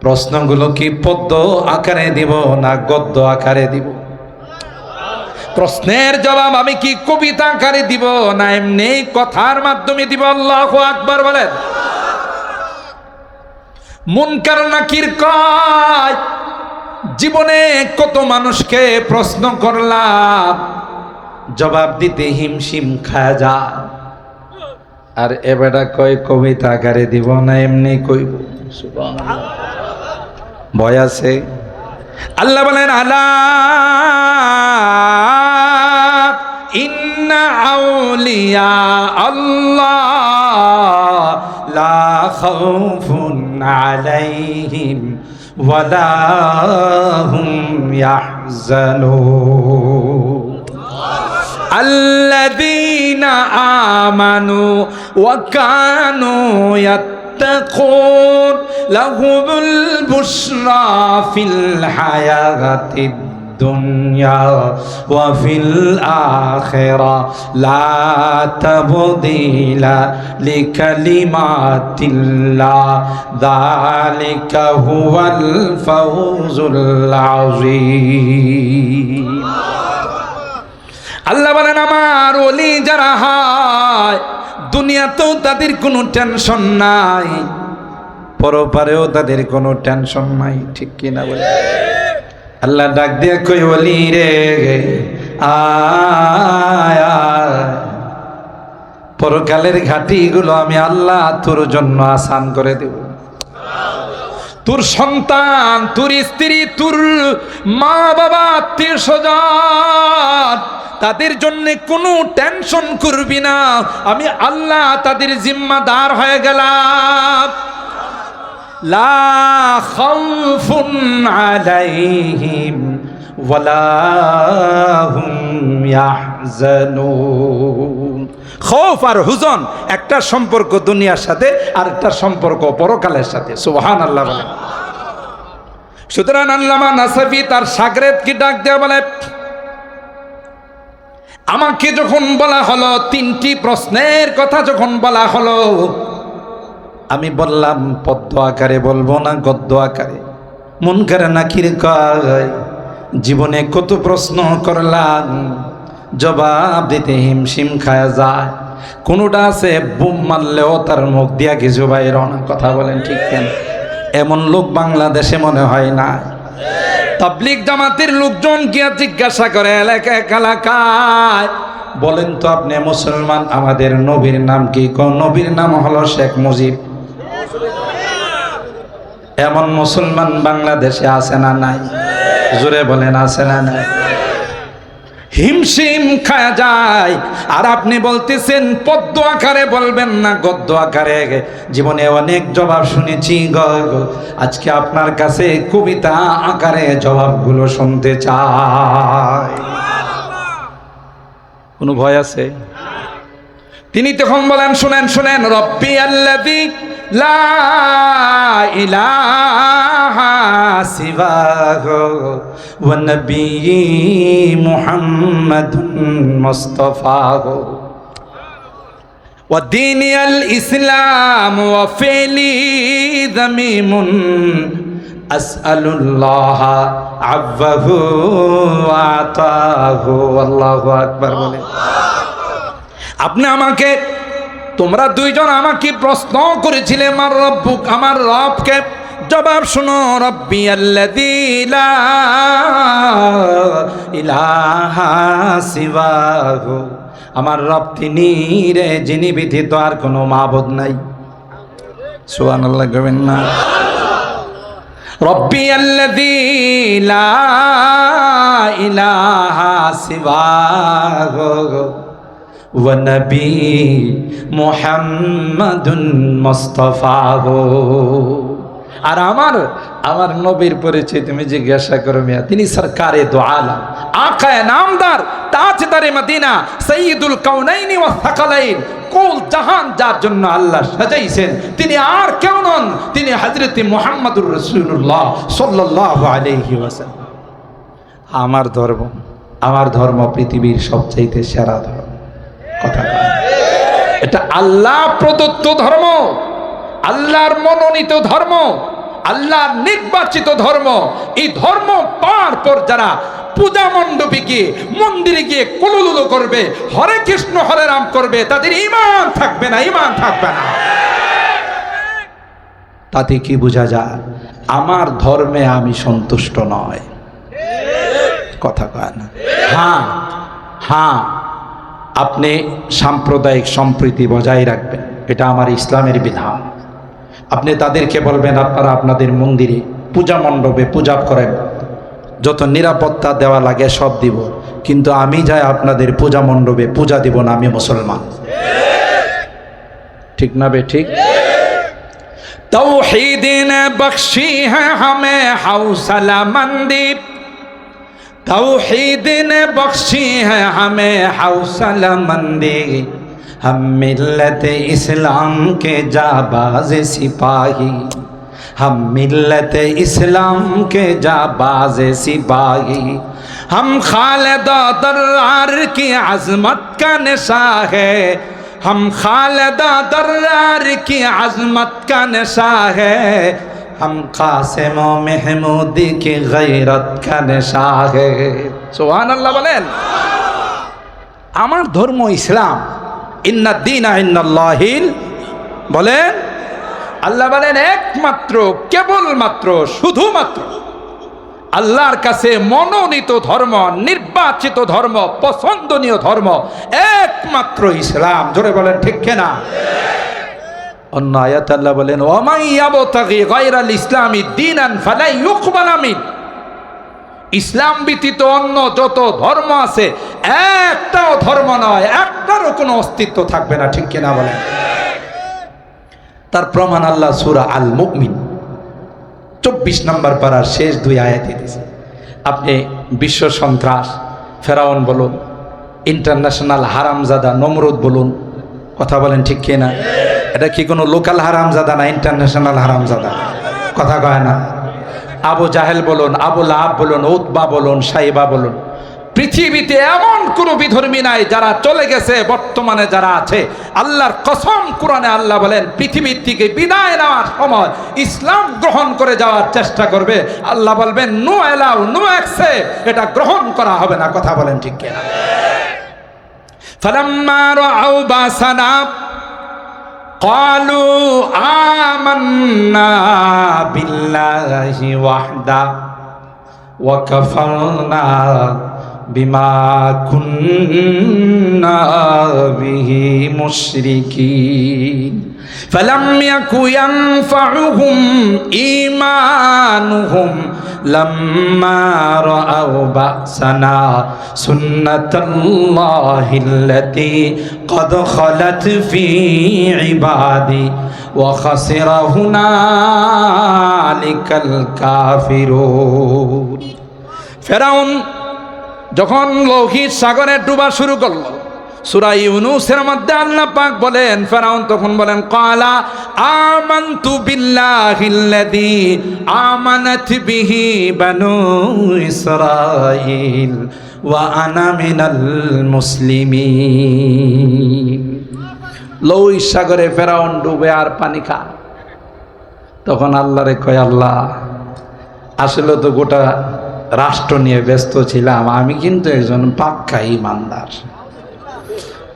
প্রশ্নগুলো কি পদ্য আকারে দিব না গদ্য আকারে দিব? প্রশ্নের জবাব আমি কি কবিতা আকারে দিব না এমনি কথার মাধ্যমে দিব? আল্লাহু আকবার বলেন। মুনকার নাকির কয়, জীবনে কত মানুষকে প্রশ্ন করলাম, জবাব দিতে হিমশিম খায় যায়, আর এবারে কয় কবিতা আকারে দিব না এমনি কইব। সুবহানাল্লাহ, ভয় আছে। আল্লাহ বলেন, আলা ইন্না আউলিয়া আল্লাহ লা খাউফুন আলাইহিম ওয়ালা হুম ইয়াহজানুন আল্লাযীনা আমানু ওয়া কানু يتقون لهم البشرى في الحياة الدنيا وفي الآخرة لا تبديل لكلمات الله ذلك هو الفوز العظيم। আল্লাহ বলেন, আমার ওলি যারা হয়, দুনিয়াতেও তাদের কোনো টেনশন নাই, পরপারেও তাদের কোনো টেনশন নাই। ঠিক কিনা বলে? আল্লাহ ডাক দিয়ে কই, ওলি রে আয়, পরকালের ঘাটিগুলো আমি আল্লাহ তোর জন্য আসান করে দেব। তোর সন্তান, তোর স্ত্রী, তোর মা বাবা, আত্মীয় স্বজন, তাদের জন্য কোনো টেনশন করবি না, আমি আল্লাহ তাদের জিম্মাদার হয়ে গেলাম। লা খাউফুন আলাইহিম ওয়ালা হুম ইয়াহজানুন। খৌফ আর হুজন একটা সম্পর্ক দুনিয়ার সাথে, আর একটা সম্পর্ক পরকালের সাথে। সুবহানাল্লাহ বলেন। সুতরাং আল্লামা নাসাফি তার শাগরেদকে ডাক দেয়া বলে, আমাকে যখন বলা হলো, তিনটি প্রশ্নের কথা যখন বলা হলো, আমি বললাম পদ্য আকারে বলবো না গদ্য আকারে। মুনকার নাকির কয়, জীবনে কত প্রশ্ন করলাম, জবাব দিতে হিমশিম খায়া যায়। কোনোটা আছে বুম মারলেও তার মুখ দিয়া কিছু বাইর না। কথা বলেন ঠিক কেন? এমন লোক বাংলাদেশে মনে হয় না। তাবলীগ জামাতের লোকজন গিয়া জিজ্ঞাসা করে এলাকায়, বলেন তো আপনি মুসলমান, আমাদের নবীর নাম কি? নবীর নাম হলো শেখ মুজিব। এমন মুসলমান বাংলাদেশে আছে না নাই? জোরে বলেন, আছে না নাই? হিমশিম খায়া যায়। আর আপনি বলতেছেন পদ্য আকারে বলবেন না গদ্য আকারে। জীবনে অনেক জবাব শুনেছি গো, আজকে আপনার কাছে কবিতা আকারে জবাবগুলো শুনতে চাই। কোনো ভয় আছে? তিনি তখন বলেন, শুনেন শুনেন, রব্বি আল্লাযী লা ইলাহা সিওয়াহু ওয়া নবী মুহাম্মাদুন মুস্তাফাহু وديني الإسلام وفعلي ذميم أسأل الله عفوه وعطاه والله أكبر বলে আপনি আমাকে তোমরা দুইজন আমাকে প্রশ্ন করেছিলে মার রব্বুক আমার রবকে জবাব শুনো রব্বি আল্লাযী লা ইলাহা সিওয়াহু আমার রব তিনি রে যিনি ব্যতীত আর কোনো মাবুদ নাই সুবহানাল্লাহ কইবেন না রব্বি আল্লাযী লা ইলাহা সিওয়াহু ওয়া নবী মুহাম্মাদুন মুস্তাফাহু আর আমার নবীর পরিচয় তুমি জিজ্ঞাসা করো মিয়া তিনি সরকারে দো আলম আকায়ে নামদার তাজদারে মদিনা সাইয়্যিদুল কাউনাইনি ওয়াস সাকালাইন কুল জাহান যার জন্য আল্লাহ সাজাইছেন তিনি আর কেউ নন তিনি হযরত মুহাম্মদুর রাসূলুল্লাহ সাল্লাল্লাহু আলাইহি ওয়াসাল্লাম আমার ধর্ম পৃথিবীর সবচাইতে সেরা ধর্ম কথা এটা আল্লাহ প্রদত্ত ধর্ম আল্লাহর মনোনীত ধর্ম আল্লাহর নির্বাচিত ধর্ম এই ধর্ম পাওয়ার পর যারা পূজা মণ্ডপে গিয়ে মন্দিরে গিয়ে কুলুলুলু করবে হরে কৃষ্ণ হরে রাম করবে তাদের ঈমান থাকবে না তাতে কি বোঝা যায় আমার ধর্মে আমি সন্তুষ্ট নয় কথা কয় না হ্যাঁ আপনি সাম্প্রদায়িক সম্প্রীতি বজায় রাখবেন এটা আমার ইসলামের বিধান আপনি তাদেরকে বলবেন আপনারা আপনাদের মন্দিরে পূজা মণ্ডপে পূজা করেন যত নিরাপত্তা দেওয়া লাগে সব দিব কিন্তু আমি যাই আপনাদের পূজা মণ্ডপে পূজা দিব না আমি মুসলমান ঠিক না বে ঠিক तौहीद ने बख्शी है हमें हौसला मंदी तौहीद ने बख्शी है हमें हौसला मंदी हम मिल्लत इस्लाम के जाबाज सिपाही हम मिल्लत इस्लाम के जाबाज सिपाही हम खालिदा दर्रार की अजमत का निशा है हम खालिदा दर्रार की अजमत का निशा है हम कासिम महमूदी की गैरत का निशा है सुभान अल्लाह बोलें আমার ধর্ম ইসলাম ইন্না দীনা ইন্নাল্লাহিল বলেন আল্লাহ বলেন একমাত্র কেবলমাত্র শুধুমাত্র আল্লাহর কাছে মনোনীত ধর্ম নির্বাচিত ধর্ম পছন্দনীয় ধর্ম একমাত্র ইসলাম জোরে বলেন ঠিক কিনা অন্য আয়াত আল্লাহ বলেন ওয়া ইয়াবতাগি গায়রাল ইসলামি দীনান ফালা ইউকবালা মিন ইসলাম ব্যতীত অন্য যত ধর্ম আছে একটাও ধর্ম নয় একটারও কোনো অস্তিত্ব থাকবে না ঠিক কিনা বলেন তার প্রমাণ আল্লাহ সূরা আল মুমিন 24 নম্বর পারার শেষ দুই আয়াতে দিয়েছে আপনি বিশ্ব সন্ত্রাস ফেরাউন বলুন ইন্টারন্যাশনাল হারামজাদা নমরুদ বলুন কথা বলেন ঠিক কিনা এটা কি কোনো লোকাল হারামজাদা না ইন্টারন্যাশনাল হারামজাদা কথা কয় না আবু জাহেল বলুন আবু লাহাব বলুন উতবা বলুন সাইবা বলুন পৃথিবীতে এমন কোনো বিধর্মী নাই যারা চলে গেছে বর্তমানে যারা আছে আল্লাহর কসম কোরআনে আল্লাহ বলেন পৃথিবীর থেকে বিদায় নেওয়ার সময় ইসলাম গ্রহণ করে যাওয়ার চেষ্টা করবে আল্লাহ বলবেন নো অ্যালাউ নো অ্যাকসেপ্ট এটা গ্রহণ করা হবে না কথা বলেন ঠিক কিনা ফালাম্মা রাআউ বাসানা قالوا آمنا بالله وحده وكفرنا بما كنا به مشركين فلم يكن ينفعهم إيمانهم لما رأوا بأسنا سنة الله التي قد خلت في عبادي وخسر هنالك الكافرون ফেরাউন যখন লোহিত সাগরে ডুবা শুরু করলো সূরা ইউনূসের মধ্যে আল্লাহ পাক বলেন ফেরাউন তখন বলেন ক্বালা আমানতু বিল্লাহিল্লাযী আমানাত বিহি বানু ইসরাঈল ওয়া আনা মিনাল মুসলিমিন লোহিত সাগরে ফেরাউন ডুবে আর পানি খায়। তখন আল্লাহরে কয়, আল্লাহ আসলে তো গোটা রাষ্ট্র নিয়ে ব্যস্ত ছিলাম, আমি কিন্তু একজন পাক্কা ইমানদার,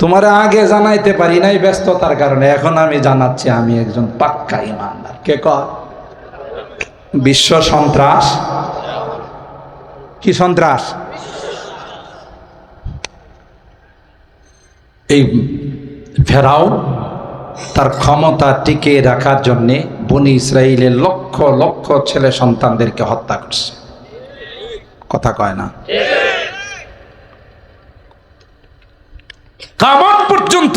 তোমার আগে জানাইতে পারি নাই ব্যস্ততার কারণে, এখন আমি জানাচ্ছি আমি একজন পাক্কা ইমানদার। কে কয়? বিশ্ব সন্ত্রাস। কি সন্ত্রাস? এই ফেরাউন তার ক্ষমতা টিকে রাখার জন্যে বনি ইসরাইলের লক্ষ লক্ষ ছেলে সন্তানদেরকে হত্যা করছে। কথা কয় না? কিয়ামত পর্যন্ত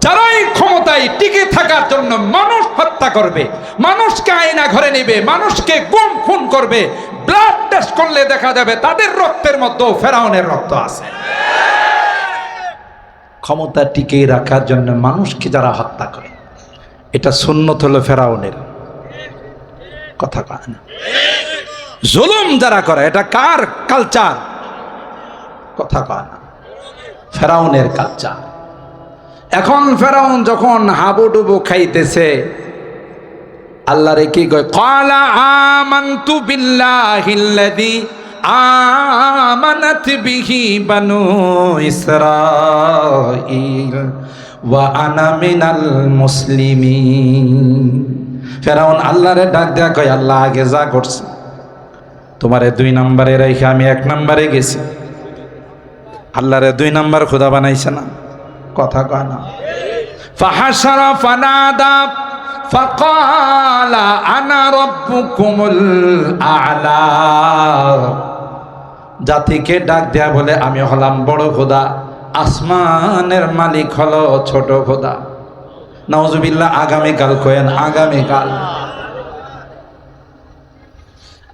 যারাই ক্ষমতায় টিকে থাকার জন্য মানুষ হত্যা করবে, মানুষকে আয়না ঘরে নেবে, মানুষকে গুম খুন করবে, ব্লাড টেস্ট করলে দেখা যাবে তাদের রক্তের মধ্যেও ফেরাউনের রক্ত আছে। ক্ষমতা টিকে রাখার জন্য মানুষকে যারা হত্যা করে, এটা সুন্নত হলো ফেরাউনের। কথা কয় না? জুলুম যারা করে, এটা কার কালচার? কথা কয় না? ফেরাউনের কালচার। এখন ফেরাউন যখন হাবুডুবু খাইতেছে, আল্লাহ রে কি কয়? ক্বালা আমানতু বিল্লাহিল্লাযী আমানাত বিহি বানু ইসরাঈল ওয়া আনা মিনাল মুসলিমিন। ফেরাউন আল্লাহরে ডাক দেয়া কয়, আল্লাহ আগে যা করছে তোমারে 2 নম্বরে রেখে আমি 1 নম্বরে গেছি, আল্লাহরে 2 নম্বর খোদা বানাইছে না? কথা কয় না? ফাহাশারা ফানাদা ফাকালা আনা রাব্বুকুমুল আ'লা। জাতিকে ডাক দেয়া বলে, আমি হলাম বড় খোদা, আসমানের মালিক হলো ছোট খোদা। নাউজুবিল্লাহ। আগামীকাল কয়েন, আগামীকাল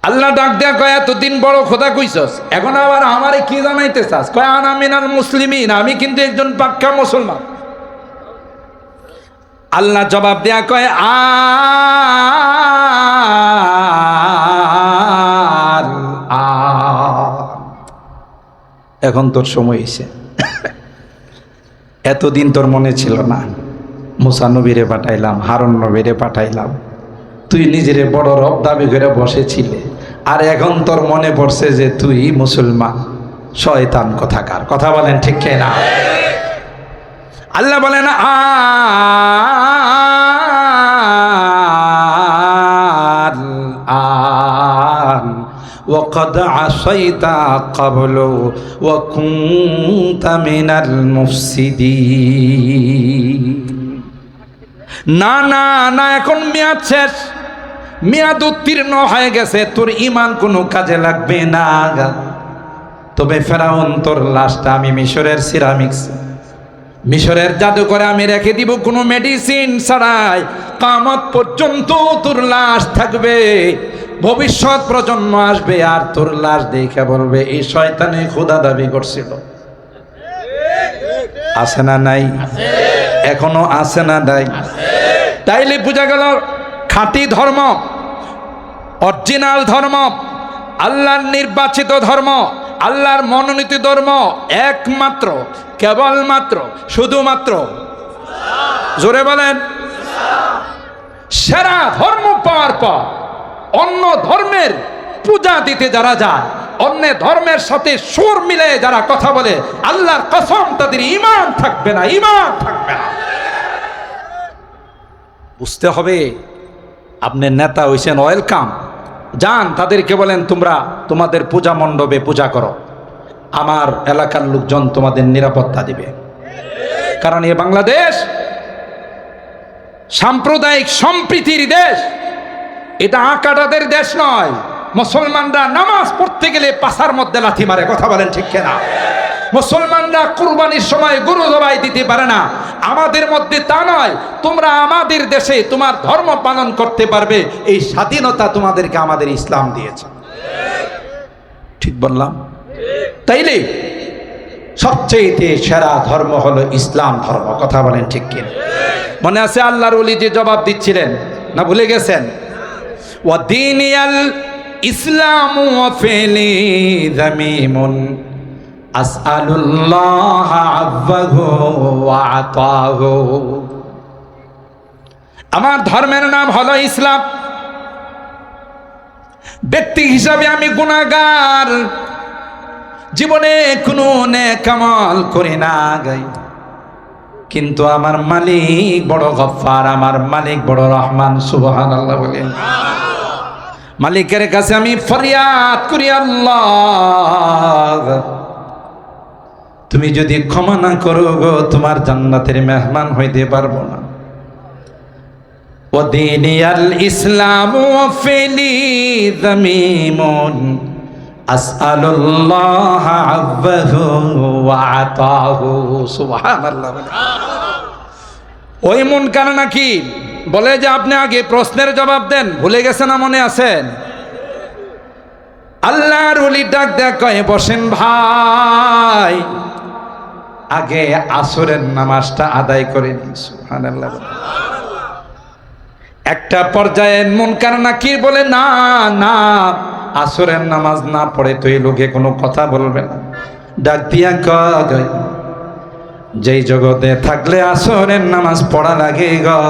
আল্লাহ ডাক দেয়া কয়, এতদিন বড় খোদা কইছস, এখন আবার আমারে কি জানাইতে চাস? কয় আনা মিনাল মুসলিমিন, আমি কিন্তু একজন পাক্কা মুসলমান। আল্লাহ জবাব দেয়া কয়, এখন তোর সময় এসে, এতদিন তোর মনে ছিল না, মুসা নবীরে পাঠাইলাম, হারুন নবীরে পাঠাইলাম, তুই নিজেরে বড় রব দাবি করে বসেছিলে, আর এখন তোর মনে পড়ছে যে তুই মুসলমান। শয়তান কোথাকার। কথা বলেন ঠিক কিনা? আল্লাহ বলেন, وقد عصيت قبل وكنت من المفسدين। না না না, এখন মেয়াদ শেষ, মেয়াদ উত্তীর্ণ হয়ে গেছে, তোর ঈমান কোনো কাজে লাগবে না। তবে ফেরাউন, তোর লাশটা আমি মিশরের সিরামিক্স, মিশরের জাদুঘরে আমি রেখে দিব, কোনো মেডিসিন ছাড়াই। কিয়ামত পর্যন্ত তোর লাশ থাকবে, ভবিষ্যৎ প্রজন্ম আসবে আর তোর লাশ দেখে বলবে এই শয়তানে খোদা দাবি করছিল। আছে না নাই? এখনো আছে না নাই? তাইলে বোঝা গেল খাঁটি ধর্ম, অরিজিনাল ধর্ম, আল্লাহর নির্বাচিত ধর্ম, আল্লাহর মনোনীত ধর্ম একমাত্র, কেবলমাত্র, শুধুমাত্র, জোরে বলেন, সেরা ধর্ম পাওয়ার পর অন্য ধর্মের পূজা দিতে যারা যায়, অন্য ধর্মের সাথে সুর মিলে যারা কথা বলে, আল্লাহর কসম তাদের ঈমান থাকবে না, ঈমান থাকবে না। বুঝতে হবে, আপনি নেতা হইছেন, ওয়েলকাম, যান, তাদেরকে বলেন তোমরা তোমাদের পূজা মণ্ডপে পূজা করো, আমার এলাকার লোকজন তোমাদের নিরাপত্তা দিবে। কারণ এ বাংলাদেশ সাম্প্রদায়িক সম্প্রীতির দেশ, এটা আকাটাদের দেশ নয়। মুসলমানরা নামাজ পড়তে গেলে পাছার মধ্যে লাথি মারে। কথা বলেন ঠিক কিনা? মুসলমানরা কুরবানির সময় গরু জবাই দিতে পারে না, আমাদের মধ্যে তা নয়। তোমরা আমাদের দেশে তোমার ধর্ম পালন করতে পারবে, এই স্বাধীনতা তোমাদেরকে আমাদের ইসলাম দিয়েছে। ঠিক বললাম? তাইলে সবচেয়ে সেরা ধর্ম হলো ইসলাম ধর্ম। কথা বলেন ঠিক কিনা? মনে আছে আল্লাহর ওলি যে জবাব দিচ্ছিলেন, না ভুলে গেছেন? ওয়াদিনিয়াল ইসলামু ওয়া ফিলি যামিমুন আসআলুল্লাহ আফওয়াহু ওয়া আতাহু। আমার ধর্মের নাম হলো ইসলাম। ব্যক্তি হিসাবে আমি গুনাহগার, জীবনে কোনো নেক আমল করি না গাই, কিন্তু আমার মালিক বড় গফফার, আমার মালিক বড় রহমান। সুবহানাল্লাহ বলেন। মালিকের কাছে আমি ফরিয়াদ করি, আল্লাহ তুমি যদি ক্ষমা না করো গো, তোমার জান্নাতের মেহমান হইতে পারবো না। ওয়াদিনিয়াল ইসলামু ওয়াফিলি যামিমুন আসআলুল্লাহ আফওয়াহু ওয়া আতাহু। সুবহানাল্লাহ। ওই মুনকার নাকির বলে যে আপনি আগে প্রশ্নের জবাব দেন, ভুলে গেছেন না মনে আছেন? আল্লাহর ওলি ডাক দেয়া কয়, বসেন ভাই, আগে আসরের নামাজটা আদায় করে নিন। সুবহানাল্লাহ। একটা পর্যায়ে মুনকার নাকির বলে, না না, আসরের নামাজ না পড়ে তো এই লোকে কোনো কথা বলবে না। ডাক দিয়া কয়, যেই জগতে থাকলে আসরের নামাজ পড়া লাগে গো,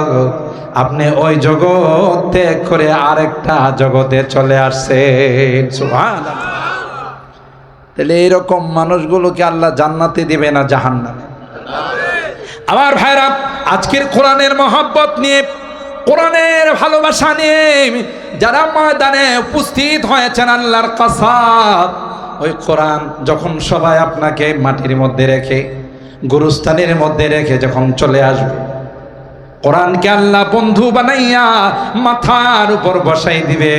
আপনি ওই জগৎ ত্যাগ করে আরেকটা জগতে চলে আসছেন। সুবহানাল্লাহ। তাহলে এইরকম মানুষগুলোকে আল্লাহ জান্নাতে দিবে না জাহান্নামে? আমার ভাইরা, আজকের কোরআনের মহব্বত নিয়ে, কোরআনের ভালোবাসা নিয়ে যারা ময়দানে উপস্থিত হয়েছেন, আল্লাহর কসম, ওই কোরআন যখন সবাই আপনাকে মাটির মধ্যে রেখে, গুরুস্থানের মধ্যে রেখে যখন চলে আসবে, কোরআনকে আল্লাহ বন্ধু বানাইয়া মাথার উপর বসাই দিবে।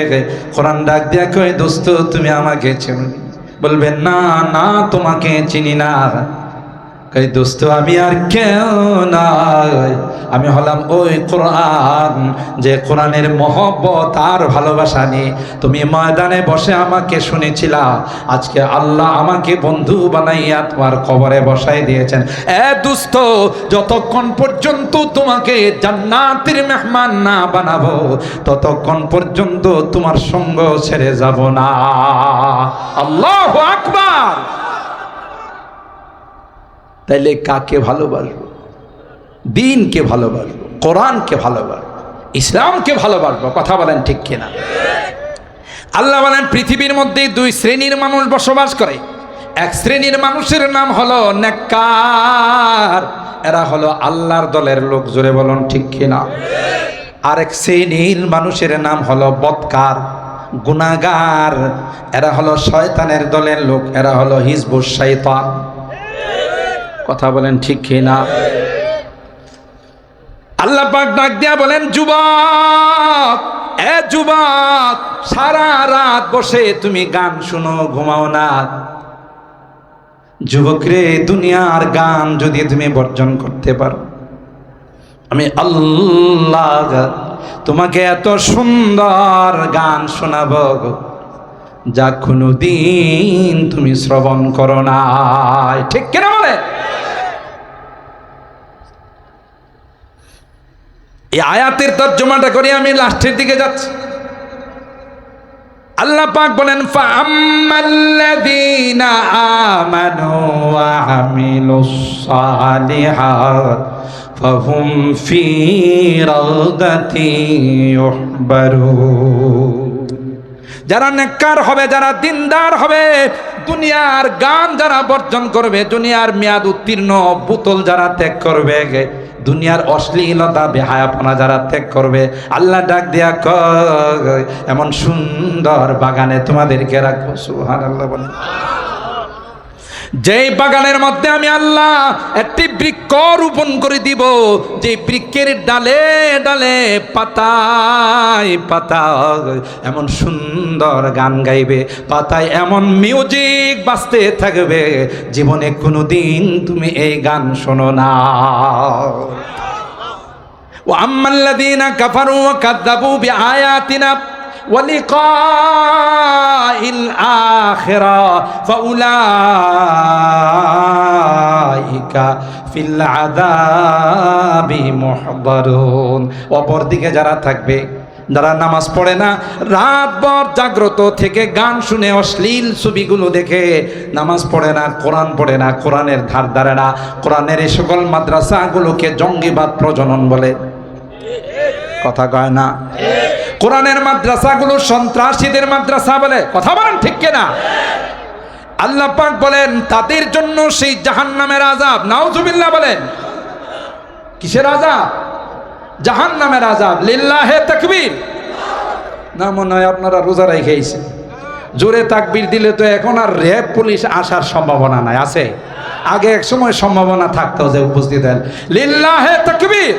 কোরআন ডাক দিয়া কই, দোস্ত তুমি আমাকে চিনো? বলবেন না না, তোমাকে চিনি না। কই, দোস্ত আমি আর কেউ নাই, আমি হলাম ওই কোরআন, যে কোরআনের মহব্বত আর ভালোবাসা নিয়ে তুমি ময়দানে বসে আমাকে শুনেছিলা। আজকে আল্লাহ আমাকে বন্ধু বানাইয়া তোমার কবরে বসাই দিয়েছেন। এ দোস্ত, যতক্ষণ পর্যন্ত তোমাকে জান্নাতের মেহমান না বানাবো, ততক্ষণ পর্যন্ত তোমার সঙ্গ ছেড়ে যাব না। আল্লাহু আকবার। তাইলে কাকে ভালোবাসবো? দ্বীনকে ভালোবাসবো, কোরআনকে ভালোবাসবো, ইসলামকে ভালোবাসবো। কথা বলেন ঠিক কিনা? আল্লাহ বলেন, পৃথিবীর মধ্যে দুই শ্রেণীর মানুষ বসবাস করে। এক শ্রেণীর মানুষের নাম হলো নেককার, এরা হলো আল্লাহর দলের লোক। জোরে বলুন ঠিক কিনা? আরেক শ্রেণীর মানুষের নাম হলো বদকার, গুনাহগার, এরা হলো শয়তানের দলের লোক, এরা হলো হিজবুশ শাইতান। কথা বলেন ঠিক কিনা? আল্লাহ পাক ডাক দিয়া বলেন, যুবক, এ যুবক, সারা রাত বসে তুমি গান শুনো, ঘুমাও না। যুবক রে, দুনিয়ার গান যদি তুমি বর্জন করতে পারো, আমি আল্লাহ তোমাকে এত সুন্দর গান শোনাবো যা কোনোদিন তুমি শ্রবণ করো না। ঠিক কিনা বলে? এই আয়াতের তর্জমাটা করে আমি লাস্টের দিকে যাচ্ছি। আল্লাহ পাক বলেন, ফাআম্মাল্লাযীনা আমানু ওয়া আমিলুস সালিহাত ফাহুম ফী রাউদাতি ইউহবারুন। যারা নেককার হবে, যারা দিনদার হবে, দুনিয়ার গান যারা বর্জন করবে, দুনিয়ার মেয়াদ উত্তীর্ণ বোতল যারা ত্যাগ করবে, দুনিয়ার অশ্লীলতা বেহায়াপনা যারা ত্যাগ করবে, আল্লাহ ডাক দিয়া কয়, এমন সুন্দর বাগানে তোমাদেরকে রাখবো। সুবহানাল্লাহ বলেন। যেই বাগানের মধ্যে আমি আল্লাহ একটি বৃক্ষ রোপণ করে দিব, যে বৃক্ষের ডালে ডালে পাতায় পাতায় এমন সুন্দর গান গাইবে, পাতায় এমন মিউজিক বাজতে থাকবে, জীবনে কোনোদিন তুমি এই গান শোনো না। ওয়া আম্মাল্লাযীনা কাফারু ওয়া কাযযাবু বিআয়াতিনা ওয়ালিকাইল আখিরা ফাউলাইকা ফিল আযাবি মুহদারুন। অপরদিকে যারা থাকবে, যারা নামাজ পড়ে না, রাতভর জাগ্রত থেকে গান শুনে অশ্লীল ছবিগুলো দেখে নামাজ পড়ে না, কোরআন পড়ে না, কোরআনের ধার ধারে না, কোরআনের এই সকল মাদ্রাসাগুলোকে জঙ্গিবাদ প্রজনন বলে। কথা কয় না? কোরআনের মাদ্রাসাগুলো সন্ত্রাসীদের মাদ্রাসা বলে। কথা বলেন ঠিক কিনা? আল্লাহ পাক বলেন তাদের জন্য সেই জাহান্নামের আযাব। নাউজুবিল্লাহ বলেন। কিসের আযাব? জাহান্নামের আযাব। লিল্লাহে তাকবীর। না মনে হয় আপনারা রোজা রেখেছেন। জোরে তাকবীর দিলে তো এখন আর র্যাব পুলিশ আসার সম্ভাবনা নাই। আছে? আগে এক সময় সম্ভাবনা থাকতো যে উপস্থিত হন। লিল্লাহে তাকবীর।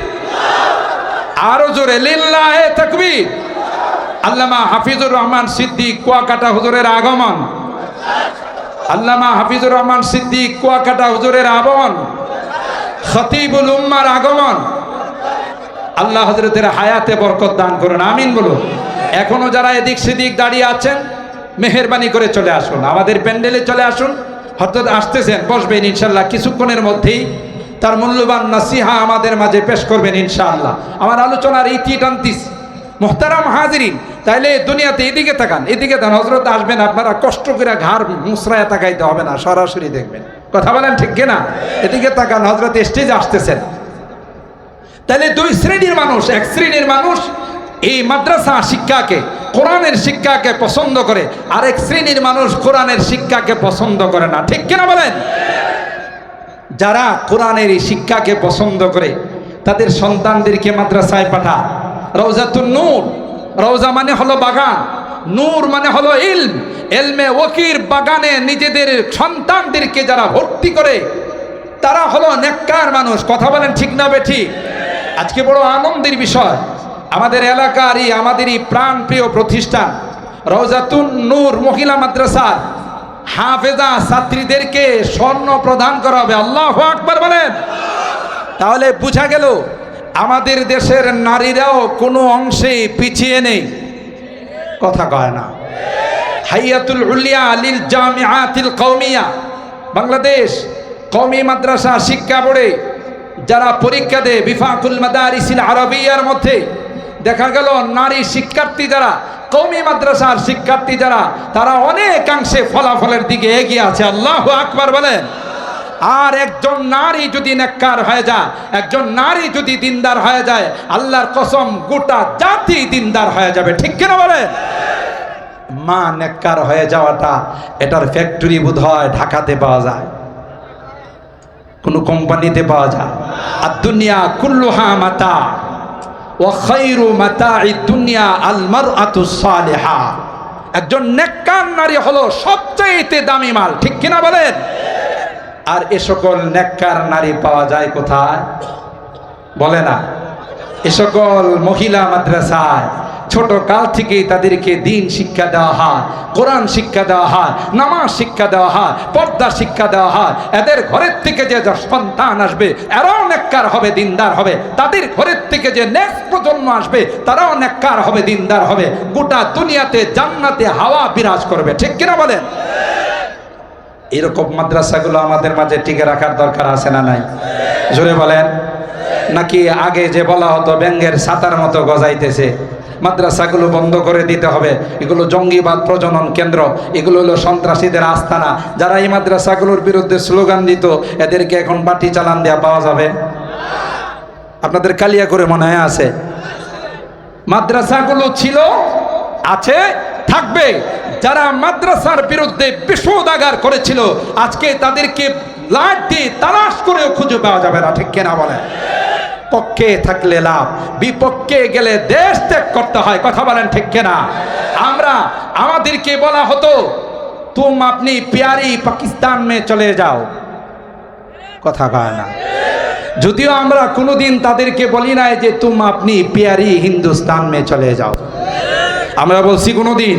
আরো জোরে লিল্লাহে তাকবীর। আল্লামা হাফিজুর রহমান সিদ্দিক কুয়াকাটা হুজুরের আগমন। আল্লামা হাফিজুর রহমান সিদ্দিক কুয়াকাটা হুজুরের আগমন। খতিবুল উম্মার আগমন। আল্লাহ হযরতের হায়াতে বরকত দান করুন, আমিন বলুন। এখনো যারা এদিক সেদিক দাঁড়িয়ে আছেন, মেহেরবানি করে চলে আসুন, আমাদের প্যান্ডেলে চলে আসুন। হযরত আসতেছেন, বসবেন ইনশাআল্লাহ। কিছুক্ষণের মধ্যেই তার মূল্যবান নসিহা আমাদের মাঝে পেশ করবেন ইনশাআল্লাহ। আমার আলোচনার ইতি টানতিস মুহতারাম হাজিরিন, তাইলে দুনিয়াতে এদিকে তাকান, এদিকে তাকান। হযরত আসবেন, আপনারা কষ্ট করে ঘাড় মুসরায়া তাকাইতে হবে না, সরাসরি দেখবেন। কথা বলেন ঠিক কিনা? এদিকে তাকান, হযরত স্টেজে আসতেছেন। তাহলে দুই শ্রেণীর মানুষ। এক শ্রেণীর মানুষ এই মাদ্রাসা শিক্ষাকে, কোরআনের শিক্ষাকে পছন্দ করে, আর এক শ্রেণীর মানুষ কোরআনের শিক্ষাকে পছন্দ করে না। ঠিক কিনা বলেন? যারা কোরআনের এই শিক্ষাকে পছন্দ করে তাদের সন্তানদেরকে মাদ্রাসায় পাঠায়। রওজাতুন নূর, রওজা মানে হলো বাগান, নূর মানে হলো ইলম। ইলমে ওয়াকির বাগানে নিজেদের সন্তানদেরকে যারা ভর্তি করে তারা হলো নেককার মানুষ। কথা বলেন ঠিক না বেঠিক? আজকে বড় আনন্দের বিষয়, আমাদের এলাকারই, আমাদেরই প্রাণপ্রিয় প্রতিষ্ঠান রওজাতুন নূর মহিলা মাদ্রাসা হাফেজা ছাত্রীদেরকে স্বর্ণ প্রদান করা হবে। আল্লাহু আকবার বলেন। তাহলে বোঝা গেল আমাদের দেশের নারীরাও কোনো অংশে পিছিয়ে নেই। কথা কয় না? হাইয়াতুল উলিয়া লিল জামিআতিল কওমিয়া, বাংলাদেশ কওমি মাদ্রাসা শিক্ষা বোর্ডে যারা পরীক্ষা দেয় বিফাকুল মাদারিসিল আরবিয়ার মধ্যে দেখা গেল নারী শিক্ষার্থী যারা, কওমি মাদ্রাসার শিক্ষার্থী যারা, তারা অনেকাংশে ফলাফলের দিকে এগিয়ে আছে। আল্লাহু আকবার বলেন। আর একজন নারী যদি নেককার হয়ে যায়, একজন নারী যদি দিনদার হয়ে যায়, আল্লাহর কসম গোটা জাতি দিনদার হয়ে যাবে। ঠিক কিনা বলেন? মা নেককার হয়ে যাওয়াটা, এটার ফ্যাক্টরি বোধহয় ঢাকাতে পাওয়া যায়, কোন কোম্পানিতে পাওয়া যায়। আর দুনিয়া কুল্লুহা মাতা ওয়া খায়রু মাতাঈদ দুনিয়া আল মারআতুস সালিহা। একজন নেককার নারী হলো সবচেয়ে দামি মাল। ঠিক কিনা বলেন? আর এ সকল নেককার নারী পাওয়া যায় কোথায়? বলে না? এ সকল মহিলা মাদ্রাসায় ছোট কাল থেকেই তাদেরকে দিন শিক্ষা দেওয়া হয়, কোরআন শিক্ষা দেওয়া হয়, নামাজ শিক্ষা দেওয়া হয়, পর্দা শিক্ষা দেওয়া হয়। এদের ঘরের থেকে যে সন্তান আসবে এরাও নেককার হবে, দিনদার হবে। তাদের ঘরের থেকে যে নেক্সট প্রজন্ম আসবে তারাও নেককার হবে, দিনদার হবে। গোটা দুনিয়াতে জান্নাতে হাওয়া বিরাজ করবে। ঠিক কিনা বলেন? এরকম মাদ্রাসাগুলো আমাদের মাঝে টিকে রাখার দরকার আছে না নাই? জোরে বলেন। নাকি আগে যে বলা হতো ব্যাঙের ছাতার মতো গজাইতেছে, মাদ্রাসাগুলো বন্ধ করে দিতে হবে, এগুলো জঙ্গিবাদ প্রজনন কেন্দ্র, এগুলো হলো সন্ত্রাসীদের আস্তানা। যারা এই মাদ্রাসাগুলোর বিরুদ্ধে স্লোগান দিত এদেরকে এখন বাটি চালান দেওয়া পাওয়া যাবে? আপনাদের কালিয়া করে মনে হয় আছে? মাদ্রাসাগুলো ছিল, আছে, থাকবে। যারা মাদ্রাসার বিরুদ্ধে বিষোদাগার করেছিল আজকে তাদেরকে লাট দিয়ে তালাশ করেও খুঁজে পাওয়া যাবে না। ঠিক কিনা বলেন? পক্ষে থাকলে লাভ, বিপক্ষে গেলে দেশ ত্যাগ করতে হয়। কথা বলেন ঠিক কিনা? আমাদেরকে বলা হতো তুম আপনি প্যারি পাকিস্তান মে চলে যাও। কথা কয় না? যদিও আমরা কোনোদিন তাদেরকে বলি নাই যে তুম আপনি প্যারি হিন্দুস্তান মে চলে যাও। আমরা বলছি কোনোদিন?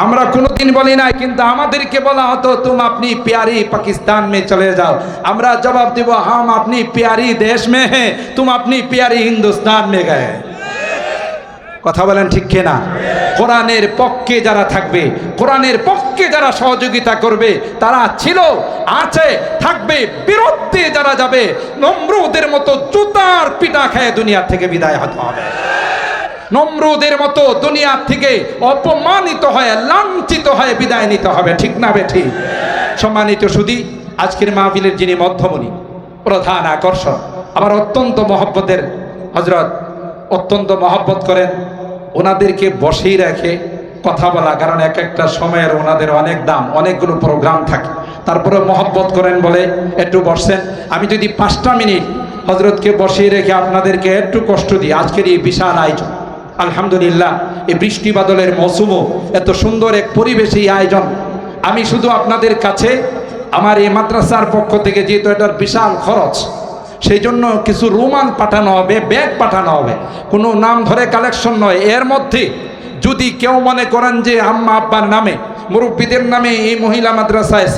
আমরা কোনোদিন বলি নাই, কিন্তু আমাদেরকে বলা হতো তুম আপনি প্যারি পাকিস্তান মে চলে যাও। আমরা জবাব দেব হাম আপনি প্যারি দেশ মে হ্যাঁ, তুম আপনি প্যারি হিন্দুস্তান মে গয়ে। কথা বলেন ঠিক কিনা? কোরআনের পক্ষে যারা থাকবে, কোরআনের পক্ষে যারা সহযোগিতা করবে তারা ছিল, আছে, থাকবে। বিরুদ্ধে যারা যাবে নমরুদের মতো জুতার পিটা খেয়ে দুনিয়া থেকে বিদায় হতে হবে। নমরুদের মতো দুনিয়া থেকে অপমানিত হয়ে লাঞ্ছিত হয়ে বিদায় নিতে হবে, ঠিক না বেঠি? সম্মানিত সুধী, আজকের মাহফিলের যিনি মধ্যমণি, প্রধান আকর্ষণ, আমার অত্যন্ত মহব্বতের হযরত, অত্যন্ত মহব্বত করেন ওনাদেরকে বসেই রেখে কথা বলা, কারণ এক একটা সময়ের ওনাদের অনেক দাম, অনেকগুলো প্রোগ্রাম থাকে, তারপরে মহব্বত করেন বলে একটু বসছেন। আমি যদি 5টা মিনিট হযরতকে বসিয়ে রেখে আপনাদেরকে একটু কষ্ট দিই, আজকের এই বিশাল আয়োজন, আলহামদুলিল্লাহ এই বৃষ্টি বাদলের মৌসুমও এত সুন্দর এক পরিবেশে এই আয়োজন, আমি শুধু আপনাদের কাছে আমার এই মাদ্রাসার পক্ষ থেকে, যেহেতু এটার বিশাল খরচ, সেই জন্য কিছু রুমাল পাঠানো হবে, ব্যাগ পাঠানো হবে, কোনো নাম ধরে কালেকশন নয়। এর মধ্যে যদি কেউ মনে করেন যে আম্মা আব্বার নামে, মুরব্বীদের নামে এই মহিলা মাদ্রাসায়